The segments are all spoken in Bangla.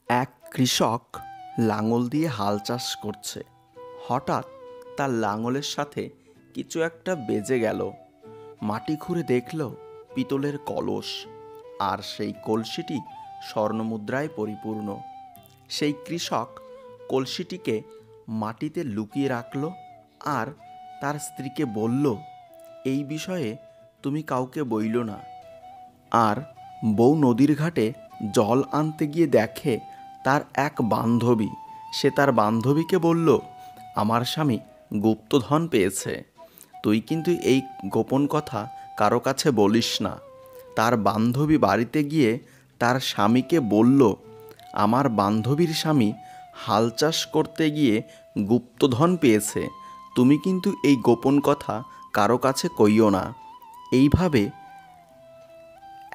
এক কৃষক লাঙল দিয়ে হাল চাষ করছে। হঠাৎ তার লাঙলের সাথে কিছু একটা বেজে গেল। মাটি খুঁড়ে দেখল পিতলের কলস, আর সেই কলসিটি স্বর্ণমুদ্রায় পরিপূর্ণ। সেই কৃষক কলসিটিকে মাটিতে লুকিয়ে রাখল আর তার স্ত্রীকে বলল, এই বিষয়ে তুমি কাউকে বইল না। আর বউ নদীর ঘাটে জল আনতে গিয়ে দেখে তার এক বান্ধবী। সে তার বান্ধবীকে বলল, আমার স্বামী গুপ্তধন পেয়েছে, তুই কিন্তু এই গোপন কথা কারো কাছে বলিস না। তার বান্ধবী বাড়িতে গিয়ে তার স্বামীকে বলল, আমার বান্ধবীর স্বামী হাল চাষ করতে গিয়ে গুপ্তধন পেয়েছে, তুমি কিন্তু এই গোপন কথা কারো কাছে কইও না। এইভাবে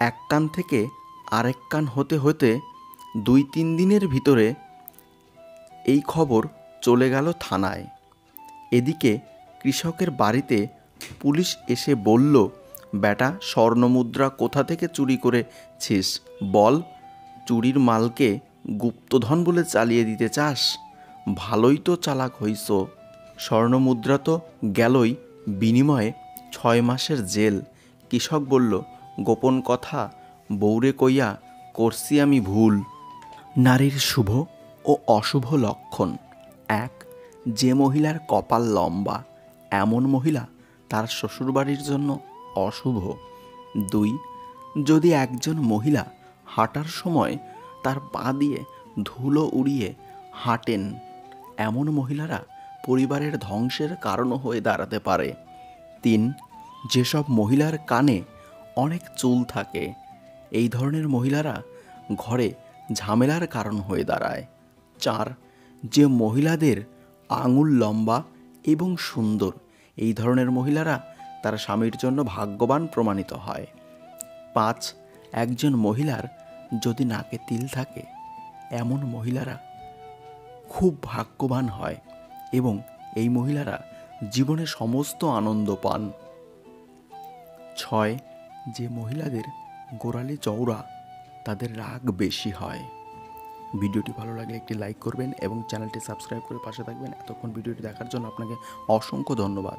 এক কান থেকে আরেক কান হতে হতে 2-3 দিনের ভিতরে এই খবর চলে গেল থানায়। এদিকে কৃষকের বাড়িতে পুলিশ এসে বলল, বেটা, স্বর্ণমুদ্রা কোথা থেকে চুরি করেছিস বল? চুরির মালকে গুপ্তধন বলে চালিয়ে দিতে চাস? ভালোই তো চালাক হইছ। স্বর্ণমুদ্রা তো গেলই, বিনিময়ে 6 মাসের জেল। কৃষক বলল, গোপন কথা বউরে কইয়া করছি আমি ভুল। নারীর শুভ ও অশুভ লক্ষণ: 1. যে মহিলার কপাল লম্বা, এমন মহিলা তার শ্বশুরবাড়ির জন্য অশুভ। 2. যদি একজন মহিলা হাঁটার সময় তার পা দিয়ে ধুলো উড়িয়ে হাঁটেন, এমন মহিলারা পরিবারের ধ্বংসের কারণও হয়ে দাঁড়াতে পারে। 3. যেসব মহিলার কানে অনেক চুল থাকে, এই ধরনের মহিলারা ঘরে ঝামেলার কারণ হয়ে দাঁড়ায়। 4. যে মহিলাদের আঙুল লম্বা এবং সুন্দর, এই ধরনের মহিলারা তার স্বামীর জন্য ভাগ্যবান প্রমাণিত হয়। 5. একজন মহিলার যদি নাকে তিল থাকে, এমন মহিলারা খুব ভাগ্যবান হয় এবং এই মহিলারা জীবনে সমস্ত আনন্দ পান। 6. যে মহিলাদের গোড়ালি চওড়া, তাদের রাগ বেশি হয়। ভিডিওটি ভালো লাগলে একটি লাইক করবেন এবং চ্যানেলটি সাবস্ক্রাইব করে পাশে থাকবেন। এতক্ষণ ভিডিওটি দেখার জন্য আপনাকে অসংখ্য ধন্যবাদ।